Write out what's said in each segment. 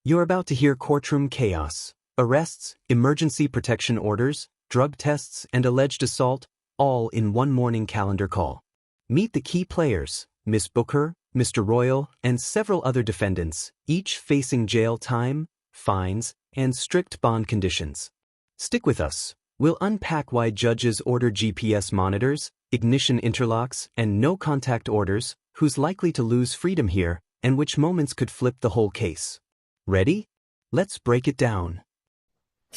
You're about to hear courtroom chaos. Arrests, emergency protection orders, drug tests, and alleged assault, all in one morning calendar call. Meet the key players, Miss Booker, Mr. Royal, and several other defendants, each facing jail time, fines, and strict bond conditions. Stick with us. We'll unpack why judges order GPS monitors, ignition interlocks, and no-contact orders, who's likely to lose freedom here, and which moments could flip the whole case. Ready? Let's break it down.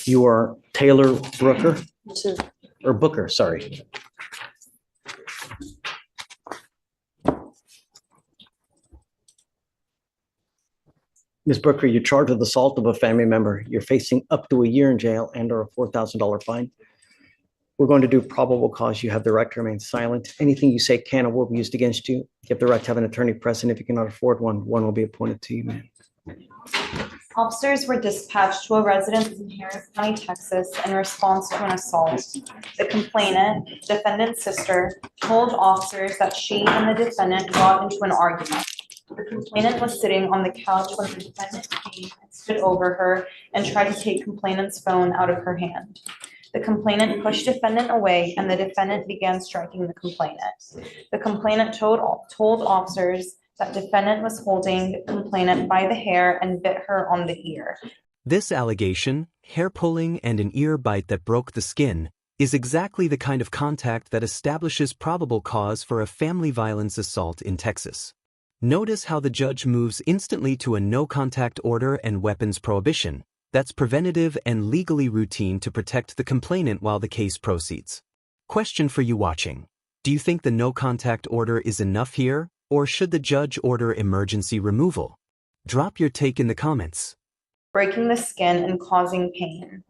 You are Taylor Brooker, Sure. or Booker, sorry. Ms. Booker, you're charged with assault of a family member. You're facing up to a year in jail and/or a $4,000 fine. We're going to do probable cause. You have the right to remain silent. Anything you say can or will be used against you. You have the right to have an attorney present. If you cannot afford one, one will be appointed to you, ma'am. Officers were dispatched to a residence in Harris County, Texas, in response to an assault. The complainant, defendant's sister, told officers that she and the defendant got into an argument. The complainant was sitting on the couch when the defendant came and stood over her and tried to take complainant's phone out of her hand. The complainant pushed defendant away and the defendant began striking the complainant. The complainant told officers that defendant was holding the complainant by the hair and bit her on the ear. This allegation, hair pulling and an ear bite that broke the skin, is exactly the kind of contact that establishes probable cause for a family violence assault in Texas. Notice how the judge moves instantly to a no-contact order and weapons prohibition. That's preventative and legally routine to protect the complainant while the case proceeds. Question for you watching. Do you think the no-contact order is enough here, or should the judge order emergency removal? Drop your take in the comments. Breaking the skin and causing pain.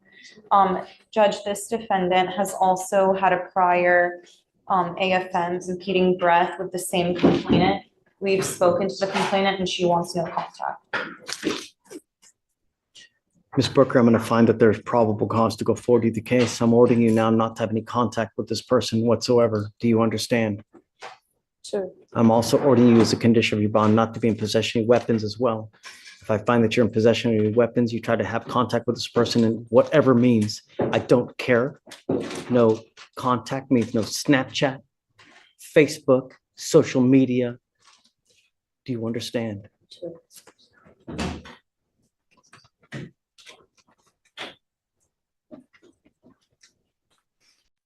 Judge, this defendant has also had a prior AFM, impeding breath, with the same complainant. We've spoken to the complainant and she wants no contact. Ms. Booker, I'm going to find that there's probable cause to go forward with the case. I'm ordering you now not to have any contact with this person whatsoever. Do you understand? Sure. I'm also ordering you as a condition of your bond not to be in possession of weapons as well. If I find that you're in possession of your weapons, you try to have contact with this person in whatever means. I don't care. No contact means no Snapchat, Facebook, social media. Do you understand? Sure.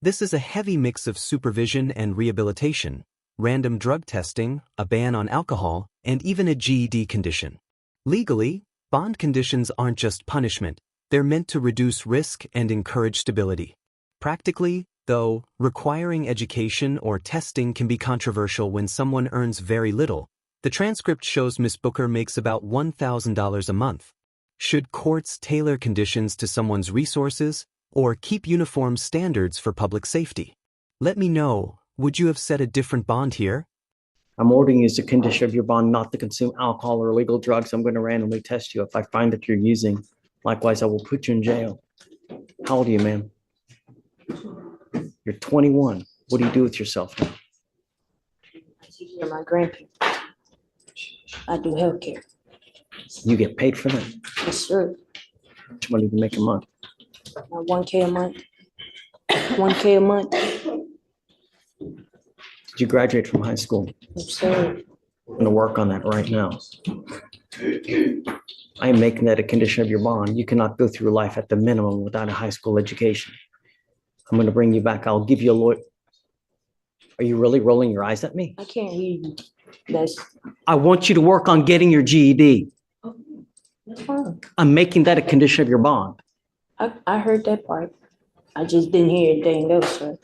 This is a heavy mix of supervision and rehabilitation, random drug testing, a ban on alcohol, and even a GED condition. Legally, bond conditions aren't just punishment, they're meant to reduce risk and encourage stability. Practically, though, requiring education or testing can be controversial when someone earns very little. The transcript shows Ms. Booker makes about $1,000 a month. Should courts tailor conditions to someone's resources or keep uniform standards for public safety? Let me know. Would you have set a different bond here? I'm ordering you as a condition of your bond not to consume alcohol or illegal drugs. I'm going to randomly test you. If I find that you're using, likewise, I will put you in jail. How old are you, ma'am? You're 21. What do you do with yourself now? I take care of my grandparents. I do healthcare. You get paid for that? Yes, sir. How much money do you make a month? 1K a month. 1K a month. Did you graduate from high school? Yes, sir. I'm going to work on that right now. I am making that a condition of your bond. You cannot go through life at the minimum without a high school education. I'm going to bring you back. I'll give you a lawyer. Are you really rolling your eyes at me? I can't hear you. That's I want you to work on getting your GED. fine. I'm making that a condition of your bond. I heard that part. I just didn't hear anything else, sir.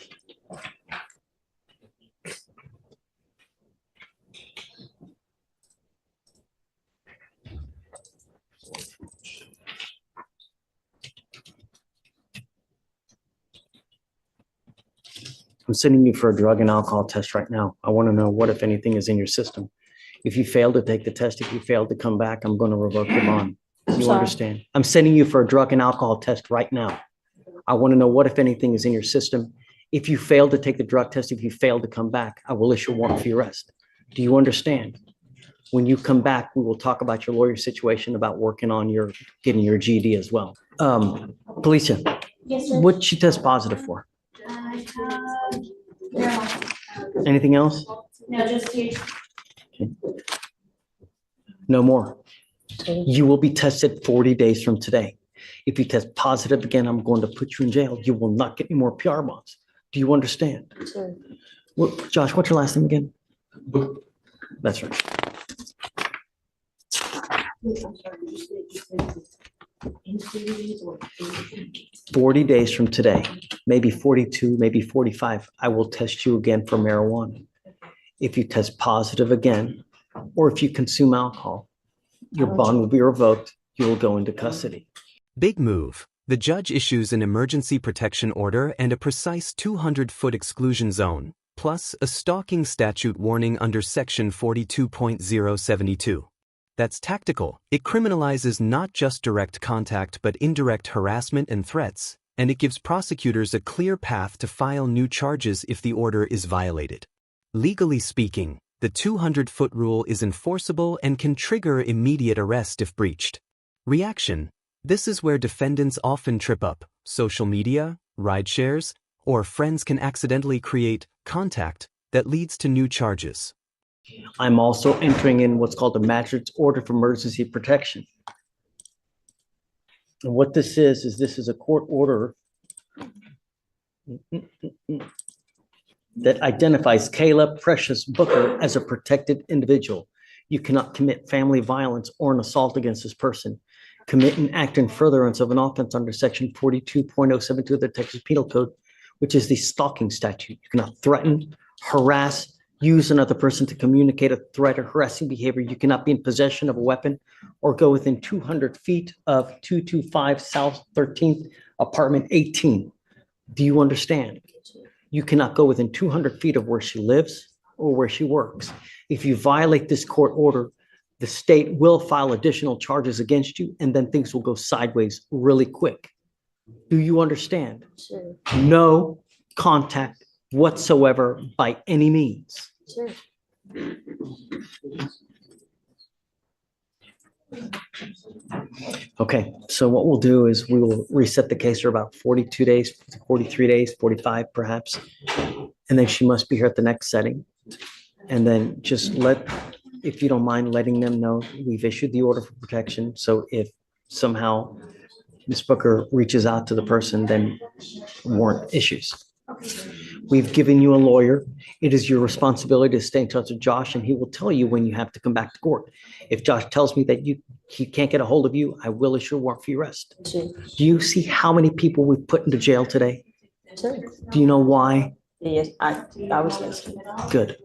I'm sending you for a drug and alcohol test right now. I want to know what, if anything, is in your system. If you fail to take the test, if you fail to come back, I'm going to revoke your bond. You Sorry. understand? I'm sending you for a drug and alcohol test right now. I want to know what, if anything, is in your system. If you fail to take the drug test, if you fail to come back, I will issue a warrant for your arrest. Do you understand? When you come back, we will talk about your lawyer situation, about working on getting your GED as well. Felicia, Yes, sir. what'd she test positive for? I have marijuana. Anything else? No, just here. No more. You will be tested 40 days from today. If you test positive again, I'm going to put you in jail. You will not get any more PR bonds. Do you understand? Sure. Josh, what's your last name again? That's right. 40 days from today, maybe 42, maybe 45, I will test you again for marijuana. If you test positive again, or if you consume alcohol, your bond will be revoked. You will go into custody. Big move. The judge issues an emergency protection order and a precise 200-foot exclusion zone, plus a stalking statute warning under Section 42.072. That's tactical. It criminalizes not just direct contact but indirect harassment and threats, and it gives prosecutors a clear path to file new charges if the order is violated. Legally speaking, the 200-foot rule is enforceable and can trigger immediate arrest if breached. Reaction. This is where defendants often trip up. Social media, ride shares, or friends can accidentally create contact that leads to new charges. I'm also entering in what's called a magistrate's order for emergency protection. And what this is this is a court order that identifies Caleb Precious Booker as a protected individual. You cannot commit family violence or an assault against this person. Commit an act in furtherance of an offense under Section 42.072 of the Texas Penal Code, which is the stalking statute. You cannot threaten, harass, use another person to communicate a threat or harassing behavior. You cannot be in possession of a weapon or go within 200 feet of 225 South 13th, apartment 18. Do you understand? You cannot go within 200 feet of where she lives or where she works. If you violate this court order, the state will file additional charges against you, and then things will go sideways really quick. Do you understand? Sure. No contact whatsoever by any means. Sure. Okay, so what we'll do is we will reset the case for about 42 days, 43 days, 45 perhaps. And then she must be here at the next setting. And then just if you don't mind letting them know, we've issued the order for protection. So if somehow Ms. Booker reaches out to the person, then warrant issues. We've given you a lawyer. It is your responsibility to stay in touch with Josh, and he will tell you when you have to come back to court. If Josh tells me that he can't get a hold of you, I will issue a warrant for your arrest. Sure. Do you see how many people we've put into jail today? Sure. Do you know why? Yes, I was listening. Good.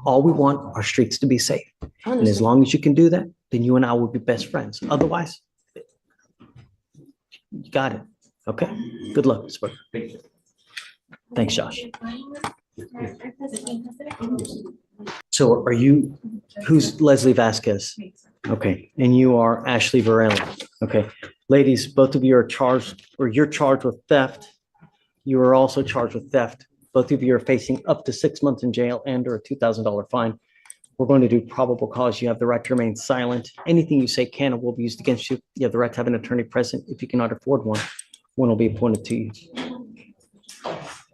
All we want are streets to be safe. I And as understand. long as you can do that, then you and I will be best friends. Otherwise, you got it. Okay? Good luck, Ms. Booker. Thanks, Josh. So who's Leslie Vasquez? Okay, and you are Ashley Varela. Okay, ladies, both of you are charged, or you're charged with theft. You are also charged with theft. Both of you are facing up to 6 months in jail and or a $2,000 fine. We're going to do probable cause. You have the right to remain silent. Anything you say can and will be used against you. You have the right to have an attorney present. If you cannot afford one will be appointed to you.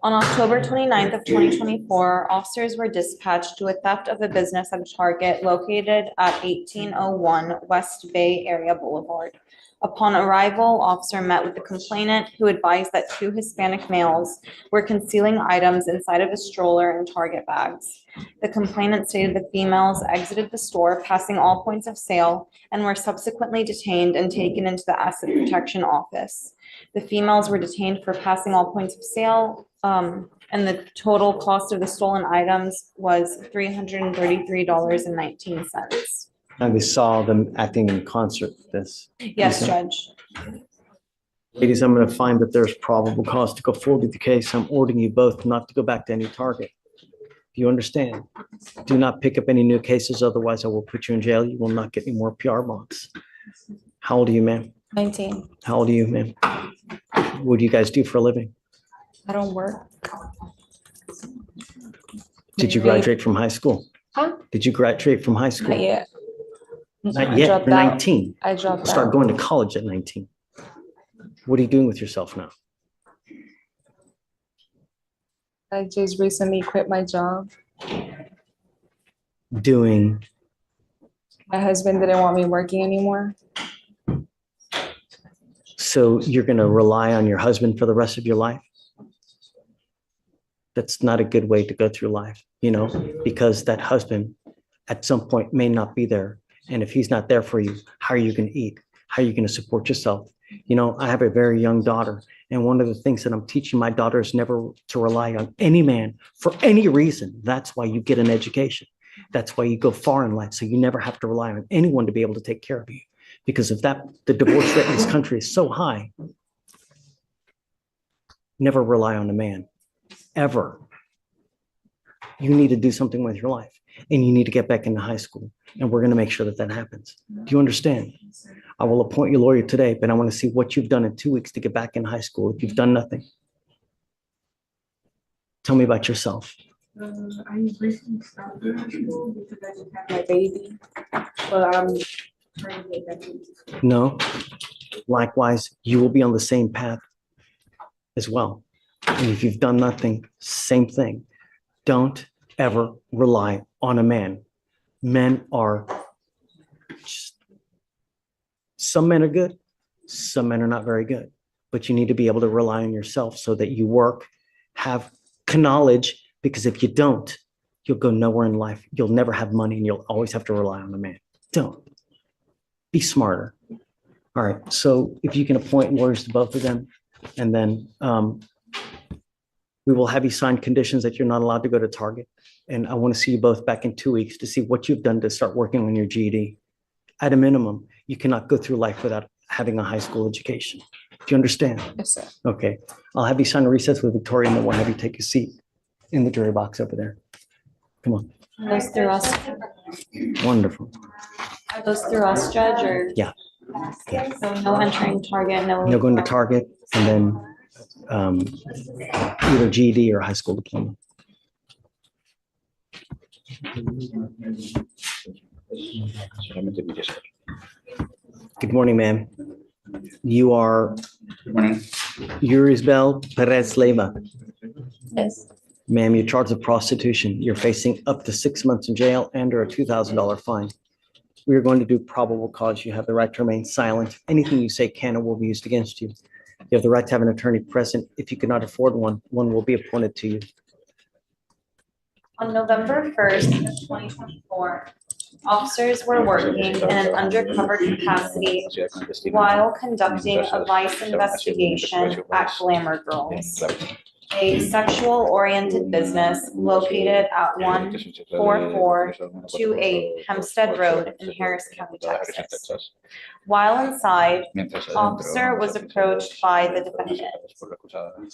On October 29th of 2024, officers were dispatched to a theft of a business at Target located at 1801 West Bay Area Boulevard. Upon arrival, officer met with the complainant, who advised that two Hispanic males were concealing items inside of a stroller and Target bags. The complainant stated the females exited the store, passing all points of sale, and were subsequently detained and taken into the Asset Protection Office. The females were detained for passing all points of sale, and the total cost of the stolen items was $333.19. And we saw them acting in concert with this. Yes, Okay. Judge. Ladies, I'm going to find that there's probable cause to go forward with the case. I'm ordering you both not to go back to any Target. Do you understand? Do not pick up any new cases, otherwise I will put you in jail. You will not get any more PR bonds. How old are you, ma'am? 19. How old are you, ma'am? What do you guys do for a living? I don't work. Did you graduate from high school? Huh? Did you graduate from high Not school? yet. Not I yet, dropped you're out. 19. I dropped Start out. going to college at 19. What are you doing with yourself now? I just recently quit my job. Doing, My husband didn't want me working anymore. so you're going to rely on your husband for the rest of your life? That's not a good way to go through life, because that husband at some point may not be there. And if he's not there for you, how are you going to eat? How are you going to support yourself? I have a very young daughter, and one of the things that I'm teaching my daughter is never to rely on any man for any reason. That's why you get an education. That's why you go far in life. So you never have to rely on anyone to be able to take care of you. Because if the divorce rate in this country is so high, never rely on a man, ever. You need to do something with your life, and you need to get back into high school. And we're going to make sure that that happens. Do you understand? I will appoint your lawyer today, but I want to see what you've done in 2 weeks to get back in high school. If you've done nothing, tell me about yourself. I recently stopped high school because I just had my baby. But I'm trying to get back into school. No. Likewise, you will be on the same path as well. And if you've done nothing, same thing. Don't ever rely on a man. Men are some men are good, some men are not very good, but you need to be able to rely on yourself so that you work, have knowledge, because if you don't, you'll go nowhere in life. You'll never have money, and you'll always have to rely on a man. Don't. Be smarter. All right. So if you can appoint lawyers to both of them, and then we will have you sign conditions that you're not allowed to go to Target. And I want to see you both back in 2 weeks to see what you've done to start working on your GED. At a minimum, you cannot go through life without having a high school education. Do you understand? Yes, sir. Okay. I'll have you sign a recess with Victoria, and then we'll have you take a seat in the jury box over there. Come on. Those through us, Wonderful. are those through us, Judge, or? Yeah. So no entering Target, no. You're going to Target, and then either GED or high school diploma. Good morning, ma'am. You are Yurisbel Perez Leyva. Yes. Ma'am, you're charged with prostitution. You're facing up to 6 months in jail and or a $2,000 fine. We are going to do probable cause. You have the right to remain silent. Anything you say can or will be used against you. You have the right to have an attorney present. If you cannot afford one, one will be appointed to you. On November 1st, 2024, officers were working in an undercover capacity while conducting a vice investigation at Glamour Girls, a sexual-oriented business located at 14428 Hempstead Road in Harris County, Texas. While inside, officer was approached by the defendant.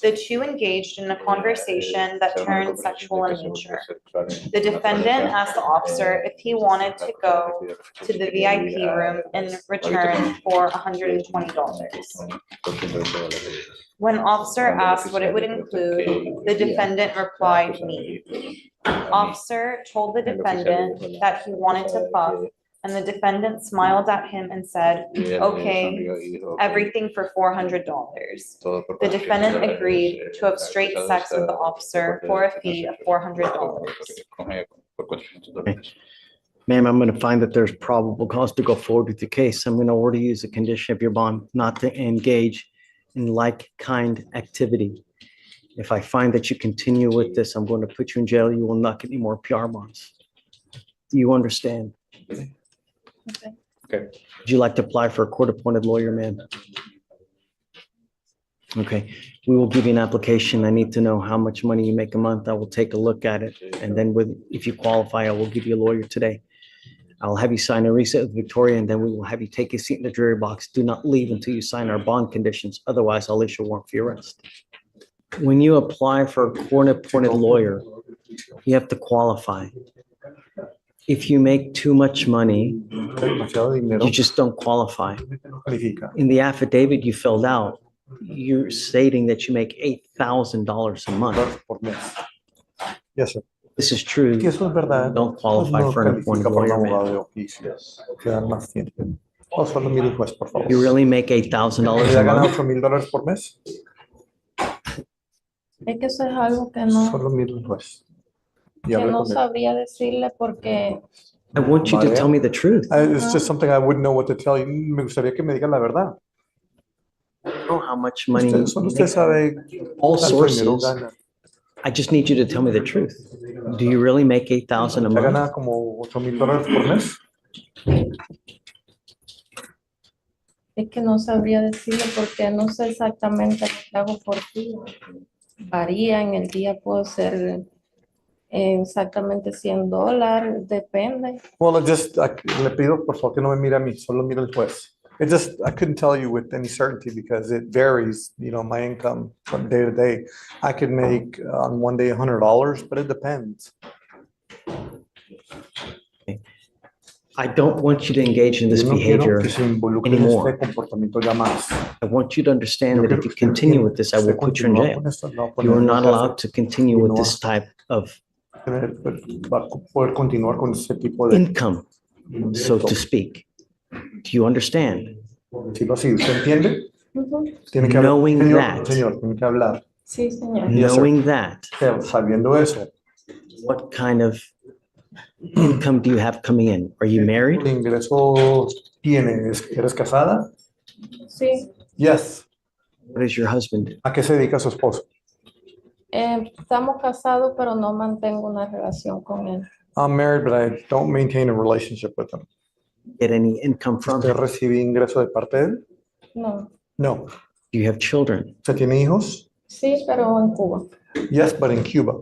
The two engaged in a conversation that turned sexual in nature. The defendant asked the officer if he wanted to go to the VIP room in return for $120. When officer asked what it would include, the defendant replied, "Me." Officer told the defendant that he wanted to fuck, and the defendant smiled at him and said, "Okay, everything for $400. The defendant agreed to have straight sex with the officer for a fee of $400. Ma'am, I'm going to find that there's probable cause to go forward with the case. I'm going to order you as a condition of your bond not to engage in like-kind activity. If I find that you continue with this, I'm going to put you in jail. You will not get any more PR bonds. Do you understand? Okay. Would you like to apply for a court-appointed lawyer, ma'am? Okay, we will give you an application. I need to know how much money you make a month. I will take a look at it. And then if you qualify, I will give you a lawyer today. I'll have you sign a receipt with Victoria, and then we will have you take a seat in the jury box. Do not leave until you sign our bond conditions. Otherwise, I'll issue a warrant for your arrest. When you apply for a court-appointed lawyer, you have to qualify. If you make too much money, you just don't qualify. In the affidavit you filled out, you're stating that you make $8,000 a month. Yes, sir. This is true. Si eso es verdad, Don't pues qualify no for an appointed califica para un lawyer, abogado ma'am. de oficio. Quedan más tiempo. O solo mire el juez, por favor. You really make $8,000 ¿Ya a gana month? $8,000 por mes? Es que eso es algo que no, Solo mire el juez. Y que hable no con él. sabría decirle porque I want you to tell me the truth. It's just something I wouldn't know what to tell you. Me gustaría que me digan la verdad. I know how much money Solo usted sabe all cuánto dinero sources. gana. I just need you to tell me the truth. Do you really make 8,000 a ¿Ya month? gana como $8,000 por mes? es que no sabría decirle porque no sé exactamente lo que hago por día. Varía, en el día puedo ser exactamente $100, depende. Well, le pido por favor que no me mire a mí, solo mire al juez. I couldn't tell you with any certainty because it varies, my income from day to day. I could make on one day $100, but it depends. I don't want you to engage in this Yo no quiero behavior que se involucre en anymore. este comportamiento ya más. I want you to understand Yo that quiero if you que usted continue entienda with this, que I will usted put you in continúa jail. con esto, no va a You are poner en not la allowed to continue with this type of va a poder continuar con ese tipo de income, so to speak. Do you understand? estilo así. ¿Usted entiende? Ujú. Tiene que hablar. Knowing Señor, that. señor, tiene que hablar. Sí, señor. Yes, sir. Knowing that, Pero sabiendo eso, what kind of income do you have coming in? Are you married? ¿qué ingreso tienes? ¿Eres casada? Sí, Yes. What does your husband do? ¿A qué se dedica su esposo? estamos casados, pero no mantengo una relación con él. I'm married, but I don't maintain a relationship with him. Get any income from ¿Usted him? recibe ingreso de parte de él? No, No. Do you have children? ¿Usted tiene hijos? sí, pero en Cuba. Yes, but in Cuba.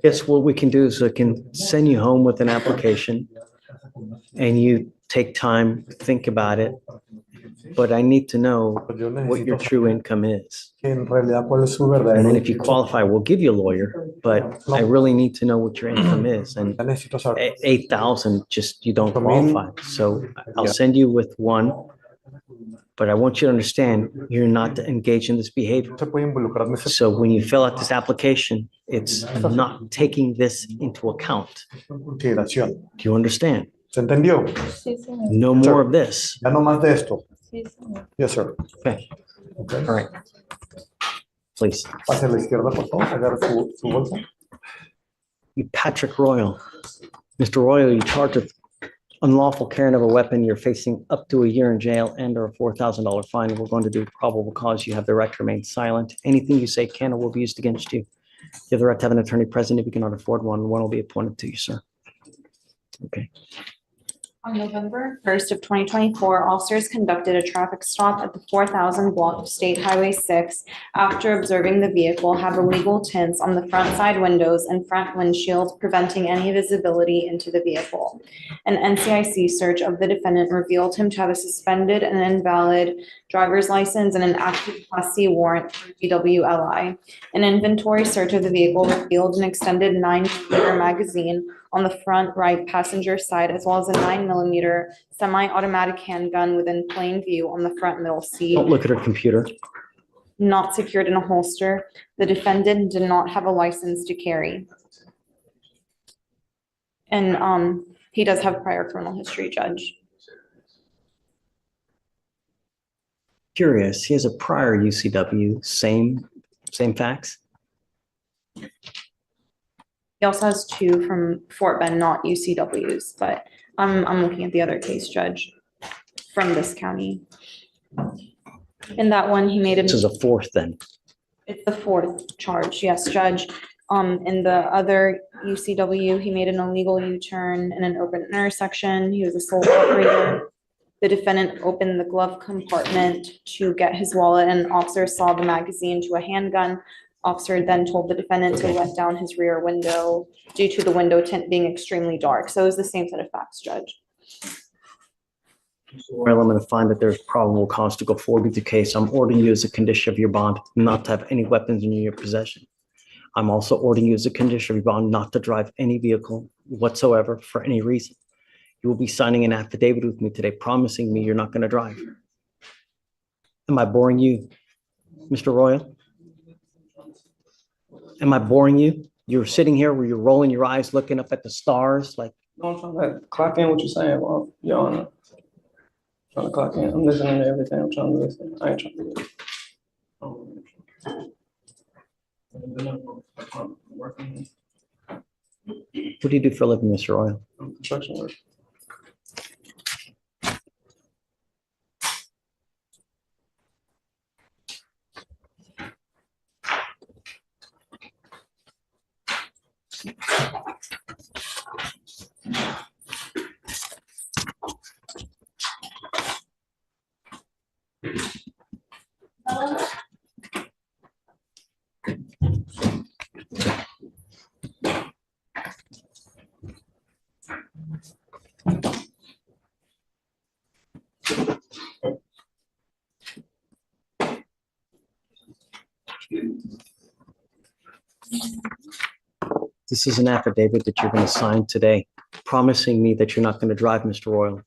Guess what we can do is I can send you home with an application and you take time, think about it. But I need to know Yo what your necesito true income is. que en realidad cuál es su And verdadero then if you ingreso. qualify, we'll give you a lawyer, but I really need to know what your income is. And Ya necesito saber. 8,000, just you don't qualify. So I'll Yeah. send you with one. But I want you to understand, you're not engaged in this behavior. No se puede involucrar en esa So when you fill out this application, it's not taking this into account. consideración. Do you understand? ¿Se entendió? Sí, señor. No more of this. Ya no más de esto. Sí, señor. Yes, sir. Okay, Okay. all right. Please. Pase a la izquierda, por favor. Agarre su bolsa. You Patrick Royal. Mr. Royal, you charged with unlawful carrying of a weapon. You're facing up to a year in jail and or a $4,000 fine. We're going to do probable cause. You have the right to remain silent. Anything you say can or will be used against you. You have the right to have an attorney present. If you cannot afford one, one will be appointed to you, sir. Okay. On November 1st of 2024, officers conducted a traffic stop at the 4,000 block of State Highway 6 after observing the vehicle have illegal tints on the front side windows and front windshield, preventing any visibility into the vehicle. An NCIC search of the defendant revealed him to have a suspended and invalid driver's license and an active Class C warrant for DWLI. An inventory search of the vehicle revealed an extended 9mm magazine on the front right passenger side, as well as a 9mm semi-automatic handgun within plain view on the front middle seat, Don't look at her computer. not secured in a holster. The defendant did not have a license to carry. And he does have prior criminal history, Judge. Curious, he has a prior UCW, same facts? He also has two from Fort Bend, not UCWs, but I'm looking at the other case, Judge, from this county. In that one, he made This is an, a fourth then. it's the fourth charge, yes, Judge. In the other UCW, he made an illegal U-turn in an open intersection. He was a sole operator. The defendant opened the glove compartment to get his wallet, and officer saw the magazine to a handgun. Officer then told the defendant to let down his rear window due to the window tint being extremely dark. So it was the same set of facts, Judge. Well, I'm going to find that there's probable cause to go forward with the case. I'm ordering you as a condition of your bond not to have any weapons in your possession. I'm also ordering you as a condition of your bond not to drive any vehicle whatsoever for any reason. You will be signing an affidavit with me today, promising me you're not going to drive. Am I boring you, Mr. Royal? Am I boring you? You're sitting here where you're rolling your eyes, looking up at the stars, like, No, I'm trying to clock in what you're saying, well, Your Honor. Trying to clock in. I'm listening to everything. I'm trying to listen. I ain't trying to. Working what do you do for a living, Mr. Royal? on construction work. This is an affidavit that you're going to sign today, promising me that you're not going to drive, Mr. Royal.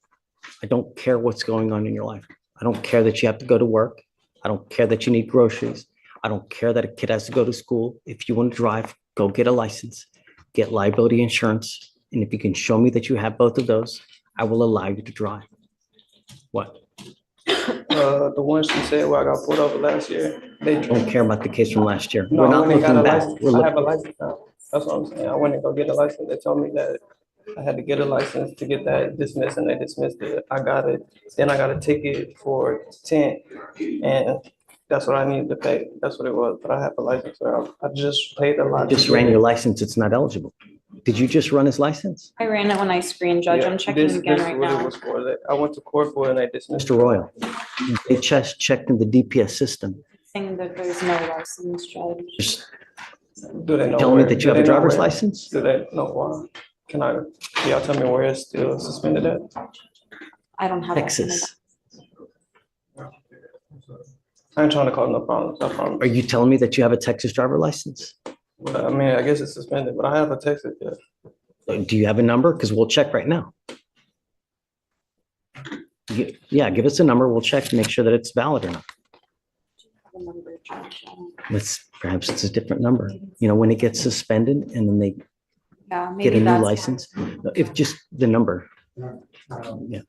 I don't care what's going on in your life. I don't care that you have to go to work. I don't care that you need groceries. I don't care that a kid has to go to school. If you want to drive, go get a license, get liability insurance. And if you can show me that you have both of those, I will allow you to drive. What? The one she said where I got pulled over last year, they I don't care about the case from last year. No, We're I not went and got looking a back. license. We're I have a looking, license now. That's what I'm saying. I went and go get a license. They told me that I had to get a license to get that dismissed, and they dismissed it. I got it. Then I got a ticket for tint, and that's what I needed to pay. That's what it was. But I have a license. So I just paid a lot. just ran your license. It's not eligible. Did you just run his license? I ran it when I screened, Judge. I'm checking again This right is what it now. was for. I went to court for it, and they dismissed Mr. Royal, they just checked in the DPS system. Saying that there's no license, Judge. Just it. Do they know tell me where- that do you have they a know driver's where- license? Do they know why? Can y'all tell me where it's still suspended at? I don't have. that. Texas. I ain't trying to cause no problems. I promise. Are you telling me that you have a Texas driver license? But, I mean, I guess it's suspended, but I have a Texas, yeah. Do you have a number? Because we'll check right now. Yeah, give us a number. We'll check to make sure that it's valid or not. The number, Judge. I don't- Perhaps it's a different number. You know, when it gets suspended and then they Yeah, get maybe a new that's. license, if just the number. Yeah.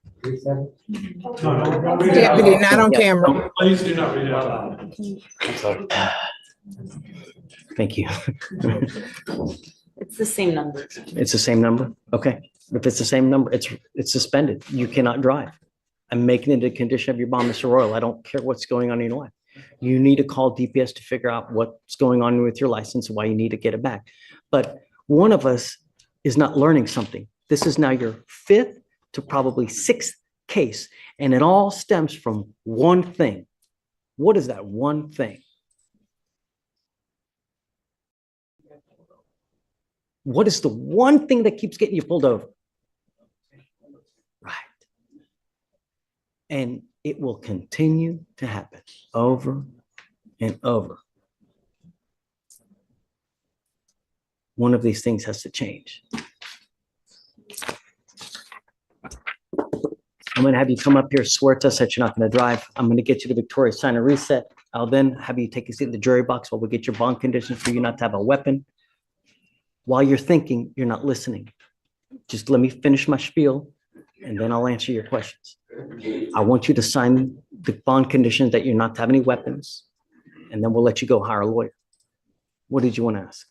Deputy, not on Yeah. camera. Please do not read it out loud. Thank you. It's the same number. It's the same number? Okay. If it's the same number, it's suspended. You cannot drive. I'm making it a condition of your bond, Mr. Royal. I don't care what's going on in your life. You need to call DPS to figure out what's going on with your license, and why you need to get it back. But one of us is not learning something. This is now your fifth to probably sixth case, and it all stems from one thing. What is that one thing? What is the one thing that keeps getting you pulled over? Right. And it will continue to happen over and over. One of these things has to change. I'm going to have you come up here, swear to us that you're not going to drive. I'm going to get you to Victoria, sign a reset. I'll then have you take a seat in the jury box while we get your bond conditions for you not to have a weapon. While you're thinking, you're not listening. Just let me finish my spiel, and then I'll answer your questions. I want you to sign the bond conditions that you're not to have any weapons, and then we'll let you go hire a lawyer. What did you want to ask?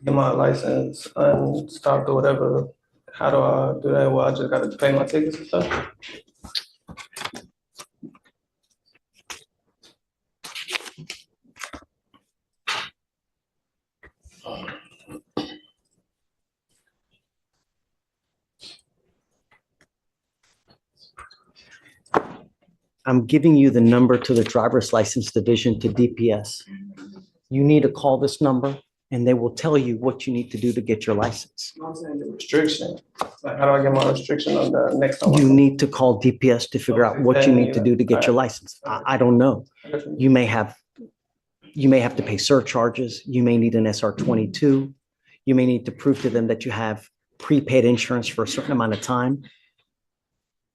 Get my license and stop or whatever. How do I do that? Well, I just gotta pay my tickets and stuff. I'm giving you the number to the driver's license division to DPS. You need to call this number, and they will tell you what you need to do to get your license. I'm saying the restriction. Like, how do I get my restriction on the next time? You need to call DPS to figure out what you need to do to get your license. I don't know. You may have to pay surcharges. You may need an SR 22. You may need to prove to them that you have prepaid insurance for a certain amount of time.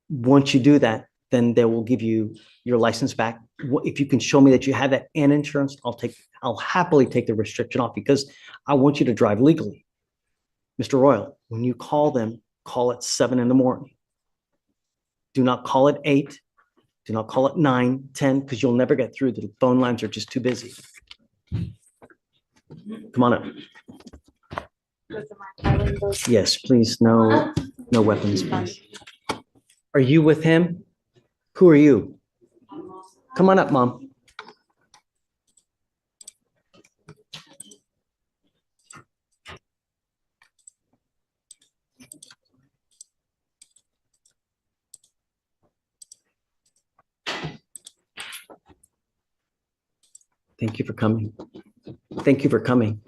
Once you do that, then they will give you your license back. If you can show me that you have that and insurance, I'll happily take the restriction off because I want you to drive legally. Mr. Royal, when you call them, call at 7 a.m. Do not call at 8. Do not call at 9, 10, because you'll never get through. The phone lines are just too busy. Come on up. Yes, please. No weapons, please. Are you with him? Who are you? Come on up, Mom. Thank you for coming. Thank you for coming.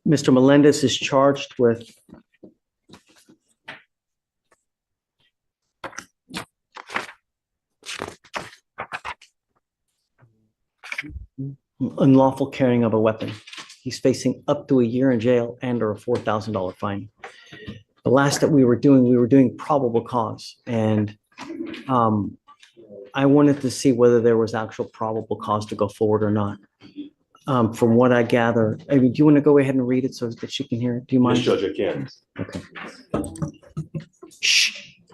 Mr. Melendez is charged with unlawful carrying of a weapon. He's facing up to a year in jail and or a $4,000 fine. The last that we were doing probable cause. And I wanted to see whether there was actual probable cause to go forward or not. From what I gather, I mean, do you want to go ahead and read it so that she can hear it? Do you mind? Yes, Judge, I can. Okay.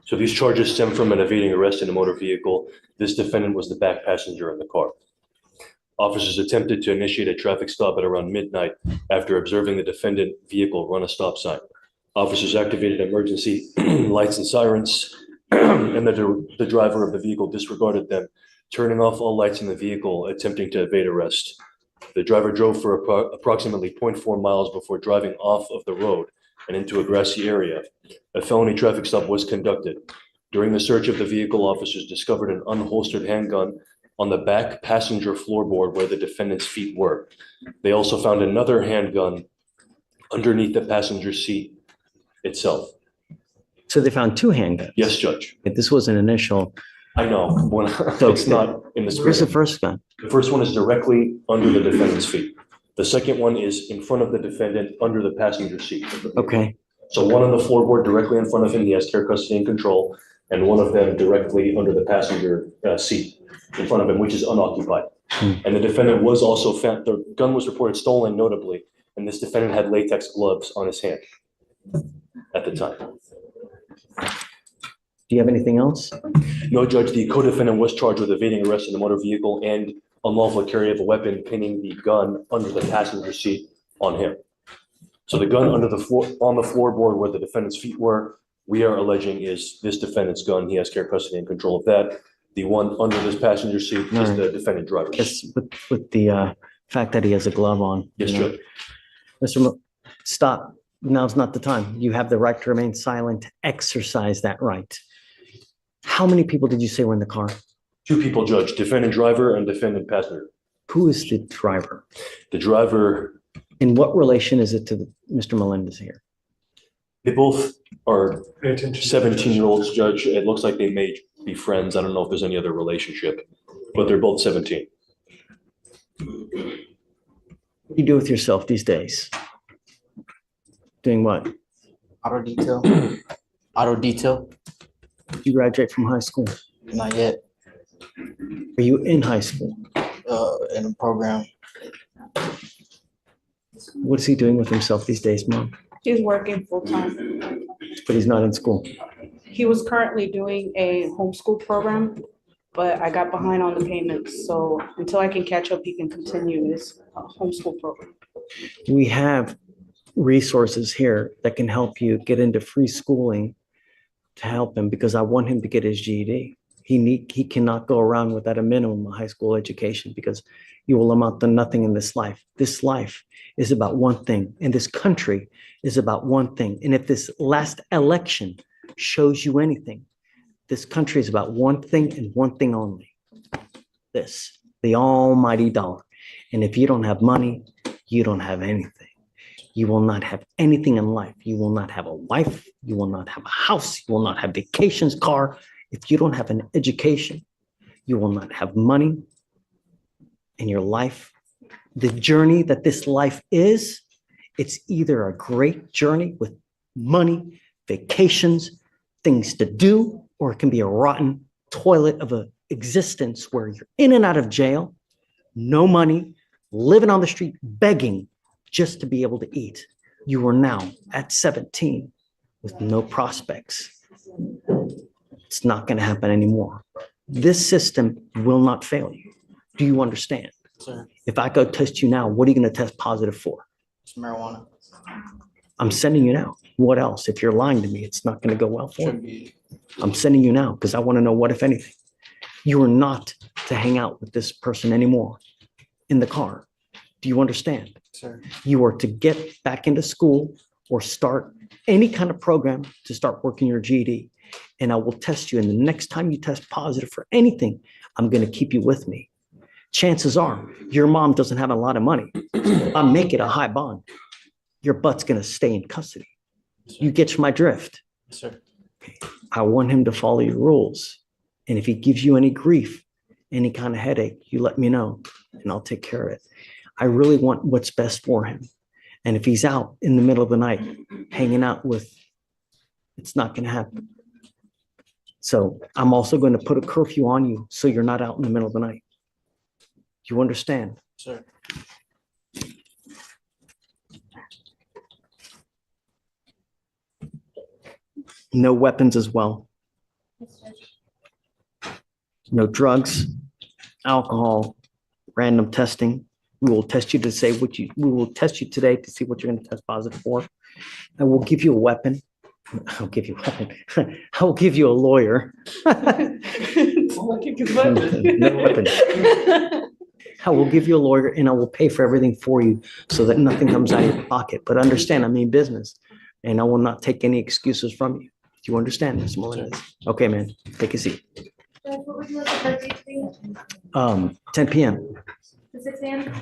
So these charges stem from an evading arrest in a motor vehicle. This defendant was the back passenger in the car. Officers attempted to initiate a traffic stop at around midnight after observing the defendant vehicle run a stop sign. Officers activated emergency lights and sirens, and the driver of the vehicle disregarded them, turning off all lights in the vehicle, attempting to evade arrest. The driver drove for approximately 0.4 miles before driving off of the road and into a grassy area. A felony traffic stop was conducted. During the search of the vehicle, officers discovered an unholstered handgun on the back passenger floorboard where the defendant's feet were. They also found another handgun underneath the passenger seat itself. So they found two handguns? Yes, Judge. This was an initial. I know. It's not in the Where's the spirit. first gun? The first one is directly under the defendant's feet. The second one is in front of the defendant under the passenger seat. Okay. So one on the floorboard directly in front of him, he has care, custody, and control, and one of them directly under the passenger seat in front of him, which is unoccupied. And the defendant was also found, the gun was reported stolen notably, and this defendant had latex gloves on his hand at the time. Do you have anything else? No, Judge, the co-defendant was charged with evading arrest in a motor vehicle and unlawful carry of a weapon, pinning the gun under the passenger seat on him. So the gun under the floor, on the floorboard where the defendant's feet were, we are alleging is this defendant's gun. He has care, custody, and control of that. The one under this passenger seat is the defendant driver. Yes, with the fact that he has a glove on. Yes, you know. Judge. Stop. Now's not the time. You have the right to remain silent. Exercise that right. How many people did you say were in the car? 2 people, Judge, defendant driver and defendant passenger. Who is the driver? The driver, In what relation is it to Mr. Melendez here? they both are Pay attention. 17-year-olds, Judge. It looks like they may be friends. I don't know if there's any other relationship, but they're both 17. What do you do with yourself these days? Doing what? Auto detail. Auto detail. Did you graduate from high school? Not yet. Are you in high school? In a program. What is he doing with himself these days, Mom? He's working full-time. But he's not in school. He was currently doing a homeschool program, but I got behind on the payments. So until I can catch up, he can continue his homeschool program. We have resources here that can help you get into free schooling to help him because I want him to get his GED. He cannot go around without a minimum of high school education because you will amount to nothing in this life. This life is about one thing, and this country is about one thing. And if this last election shows you anything, this country is about one thing and one thing only. This, the almighty dollar. And if you don't have money, you don't have anything. You will not have anything in life. You will not have a wife. You will not have a house. You will not have vacations, car. If you don't have an education, you will not have money in your life. The journey that this life is It's either a great journey with money, vacations, things to do, or it can be a rotten toilet of an existence where you're in and out of jail, no money, living on the street, begging just to be able to eat. You are now at 17 with no prospects. It's not going to happen anymore. This system will not fail you. Do you understand? Sir, If I go test you now, what are you going to test positive for? it's marijuana. I'm sending you now. What else? If you're lying to me, it's not going to go well for Should you. be. I'm sending you now because I want to know what, if anything. You are not to hang out with this person anymore in the car. Do you understand? Sir, You are to get back into school or start any kind of program to start working your GED. And I will test you. And the next time you test positive for anything, I'm going to keep you with me. Chances are your mom doesn't have a lot of money. I'll make it a high bond. Your butt's going to stay in custody. You get my drift. sir. I want him to follow your rules. And if he gives you any grief, any kind of headache, you let me know and I'll take care of it. I really want what's best for him. And if he's out in the middle of the night, hanging out with, it's not going to happen. So I'm also going to put a curfew on you so you're not out in the middle of the night. Do you understand? Sir. No weapons as well. No drugs, alcohol, random testing. We will test you to say we will test you today to see what you're going to test positive for. And we'll give you a weapon. I'll give you a weapon. I will give you a lawyer. No weapon. I will give you a lawyer and I will pay for everything for you so that nothing comes out of your pocket. But understand, I mean business and I will not take any excuses from you. Do you understand, Mr. Melendez? Okay, man, take a seat. 10 p.m. 6 a.m.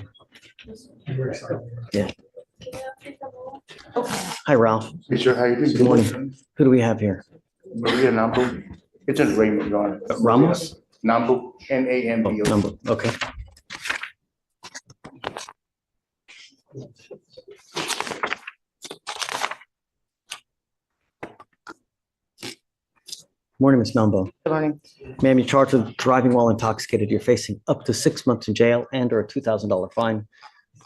Yeah. Hi, Ralph. Mr. how you doing? Good morning. Who do we have here? Maria Nambo. It's in Raymond, Your Honor. Ramos? Nambo, Oh, Nambo. number, okay. Morning, Ms. Nambo. Good morning. Ma'am, you're charged with driving while intoxicated. You're facing up to 6 months in jail and or a $2,000 fine.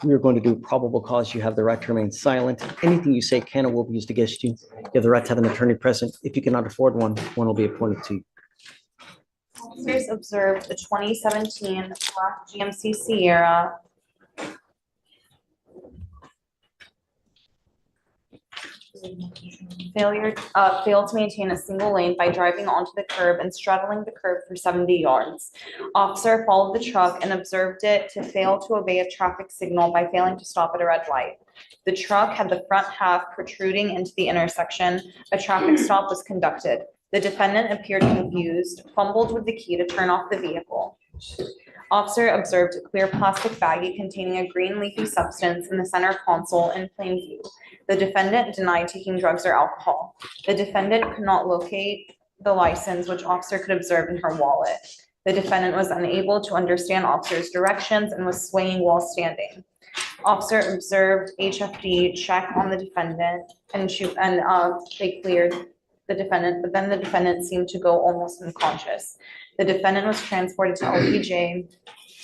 We're going to do probable cause. You have the right to remain silent. Anything you say can or will be used against you. You have the right to have an attorney present. If you cannot afford one, one will be appointed to you. Officers observed the 2017 black GMC Sierra failed to maintain a single lane by driving onto the curb and straddling the curb for 70 yards. Officer followed the truck and observed it to fail to obey a traffic signal by failing to stop at a red light. The truck had the front half protruding into the intersection. A traffic stop was conducted. The defendant appeared confused, fumbled with the key to turn off the vehicle. Officer observed a clear plastic baggie containing a green leafy substance in the center console in plain view. The defendant denied taking drugs or alcohol. The defendant could not locate the license, which officer could observe in her wallet. The defendant was unable to understand officer's directions and was swaying while standing. Officer observed HFD check on the defendant and they cleared the defendant, but then the defendant seemed to go almost unconscious. The defendant was transported to LPJ.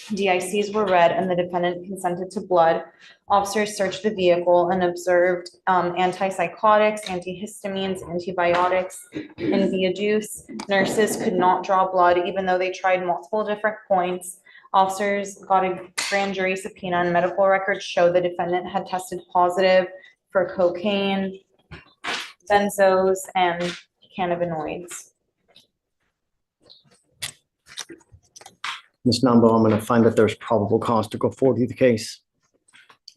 DICs were read and the defendant consented to blood. Officers searched the vehicle and observed antipsychotics, antihistamines, antibiotics, and Viaduce. Nurses could not draw blood even though they tried multiple different points. Officers got a grand jury subpoena and medical records show the defendant had tested positive for cocaine, benzos, and cannabinoids. Ms. Nambo, I'm going to find that there's probable cause to go forward with the case.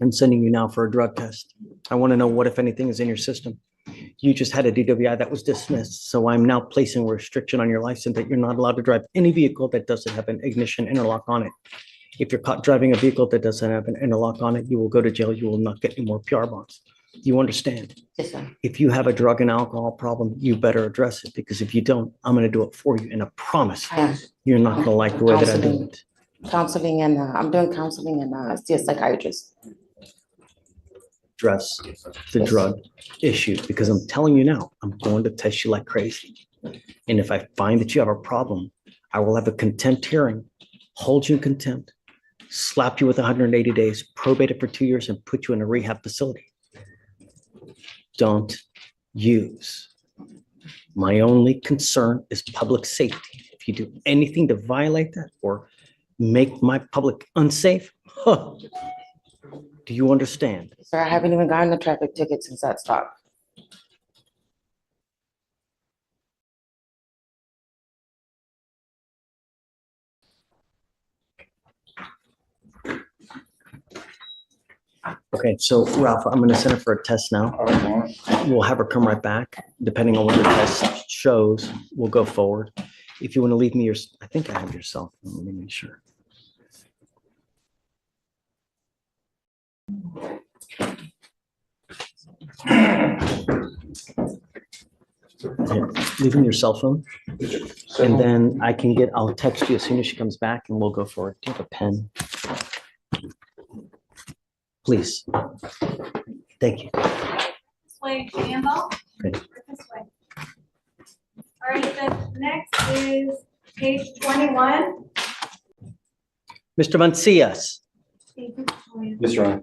I'm sending you now for a drug test. I want to know what, if anything, is in your system. You just had a DWI that was dismissed, so I'm now placing a restriction on your license that you're not allowed to drive any vehicle that doesn't have an ignition interlock on it. If you're caught driving a vehicle that doesn't have an interlock on it, you will go to jail. You will not get any more PR bonds. You understand? Yes, sir. If you have a drug and alcohol problem, you better address it, because if you don't, I'm going to do it for you. And I promise I am you're not going to like the way that I do it. counseling and I'm doing counseling and see a psychiatrist. address the drug issue, because I'm telling you now, I'm going to test you like crazy. And if I find that you have a problem, I will have a contempt hearing, hold you in contempt, slap you with 180 days, probate it for 2 years, and put you in a rehab facility. Don't use. My only concern is public safety. If you do anything to violate that or make my public unsafe, huh, do you understand? Sir, I haven't even gotten the traffic ticket since that stopped. Okay, so Ralph, I'm gonna send her for a test now. We'll have her come right back. Depending on what the test shows, we'll go forward. If you want to leave me your, I think I have your cell phone. Let me make sure. Okay, leave me your cell phone, and then I'll text you as soon as she comes back, and we'll go forward. Do you have a pen? Please. Thank you. This way, Campbell. Okay. This way. All right, the next is page 21. Mr. Mancias. Yes, Your Honor.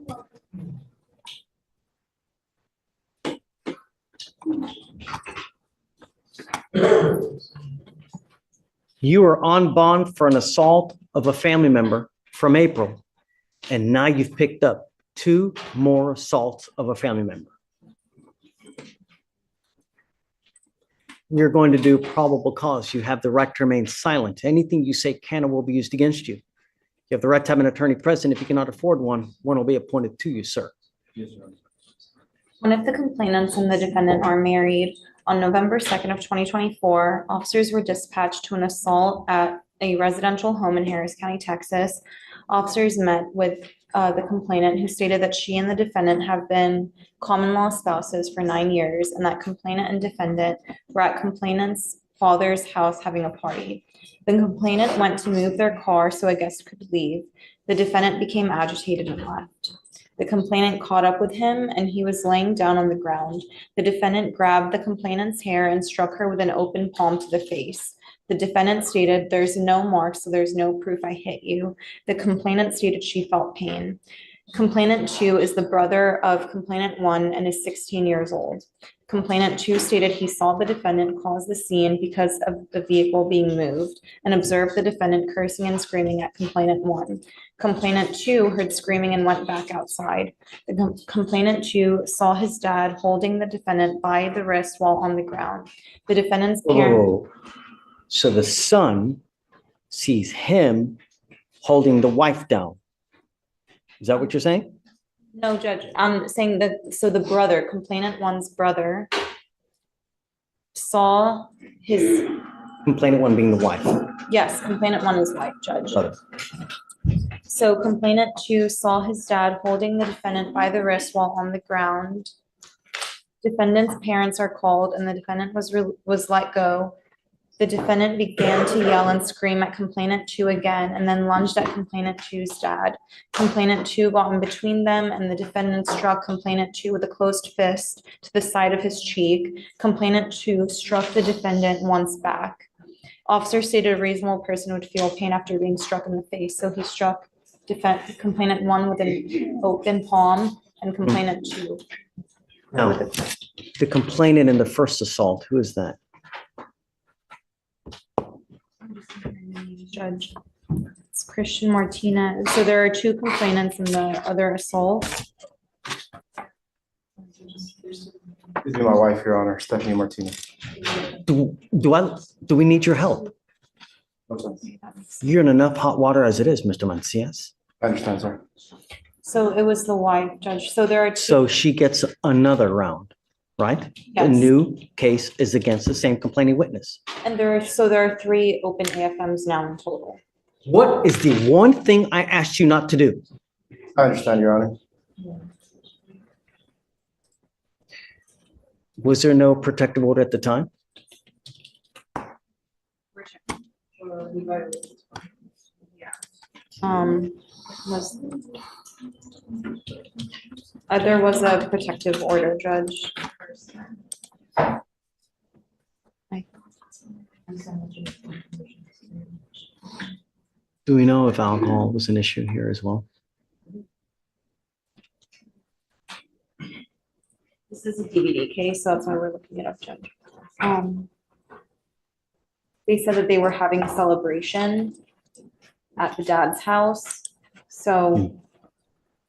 You are on bond for an assault of a family member from April, and now you've picked up 2 more assaults of a family member. You're going to do probable cause. You have the right to remain silent. Anything you say can or will be used against you. You have the right to have an attorney present. If you cannot afford one will be appointed to you, sir. One of the complainants and the defendant are married. On November 2nd of 2024, officers were dispatched to an assault at a residential home in Harris County, Texas. Officers met with the complainant, who stated that she and the defendant have been common law spouses for 9 years, and that complainant and defendant were at complainant's father's house having a party. The complainant went to move their car so a guest could leave. The defendant became agitated and left. The complainant caught up with him, and he was laying down on the ground. The defendant grabbed the complainant's hair and struck her with an open palm to the face. The defendant stated, "There's no mark, so there's no proof I hit you." The complainant stated she felt pain. Complainant 2 is the brother of complainant 1 and is 16 years old. Complainant 2 stated he saw the defendant cause the scene because of the vehicle being moved and observed the defendant cursing and screaming at complainant 1. Complainant 2 heard screaming and went back outside. The complainant 2 saw his dad holding the defendant by the wrist while on the ground. The defendant's parents. Oh, so the son sees him holding the wife down. Is that what you're saying? No, Judge, I'm saying that, so the brother, complainant 1's brother, saw his, Complainant 1 being the wife. yes, complainant 1 is wife, Judge. Brother. So complainant 2 saw his dad holding the defendant by the wrist while on the ground. Defendant's parents are called, and the defendant was let go. The defendant began to yell and scream at complainant 2 again, and then lunged at complainant 2's dad. Complainant 2 got in between them, and the defendant struck complainant 2 with a closed fist to the side of his cheek. Complainant 2 struck the defendant once back. Officer stated a reasonable person would feel pain after being struck in the face, so he struck complainant 1 with an open palm and complainant 2. Now, the complainant in the first assault, who is that? Judge, it's Christian Martinez. So there are 2 complainants in the other assault. This is my wife, Your Honor, Stephanie Martinez. Do we need your help? You're in enough hot water as it is, Mr. Mancias. I understand, sir. So it was the wife, Judge. So there are 2. So she gets another round, right? A Yes. new case is against the same complaining witness. And there are 3 open AFMs now in total. What is the one thing I asked you not to do? I understand, Your Honor. Was there no protective order at the time? Was There was a protective order, Judge. Do we know if alcohol was an issue here as well? This is a DVD case, so that's why we're looking it up, Judge. They said that they were having a celebration at the dad's house, so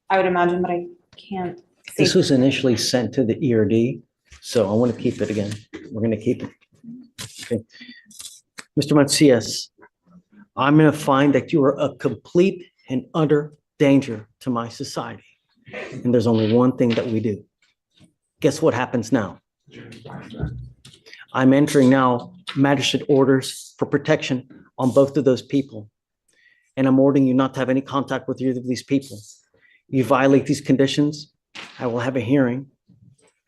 I would imagine, but I can't say. This was initially sent to the ERD, so I want to keep it again. We're going to keep it. Okay. Mr. Macias, I'm going to find that you are a complete and utter danger to my society. And there's only one thing that we do. Guess what happens now? I'm entering now magistrate orders for protection on both of those people. And I'm ordering you not to have any contact with either of these people. You violate these conditions, I will have a hearing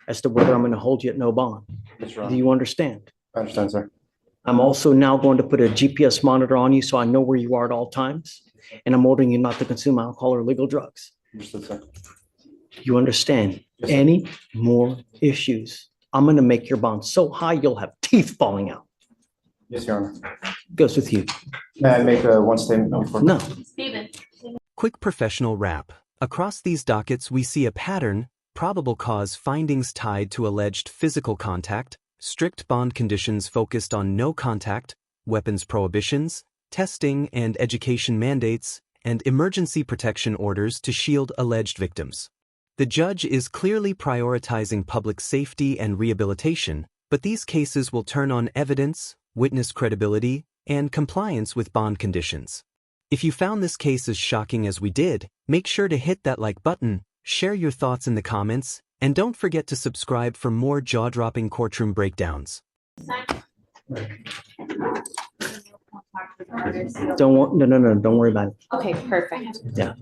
as to whether I'm going to hold you at no bond. Do you understand? I understand, sir. I'm also now going to put a GPS monitor on you so I know where you are at all times. And I'm ordering you not to consume alcohol or illegal drugs. Understood, sir. You understand? Yes, sir. Any more issues, I'm going to make your bond so high you'll have teeth falling out. Yes, Your Honor. Goes with you. May I make one statement before? No. Quick professional wrap. Across these dockets, we see a pattern, probable cause findings tied to alleged physical contact, strict bond conditions focused on no contact, weapons prohibitions, testing and education mandates, and emergency protection orders to shield alleged victims. The judge is clearly prioritizing public safety and rehabilitation, but these cases will turn on evidence, witness credibility, and compliance with bond conditions. If you found this case as shocking as we did, make sure to hit that like button, share your thoughts in the comments, and don't forget to subscribe for more jaw-dropping courtroom breakdowns. Don't worry about it. Okay, perfect. Yeah.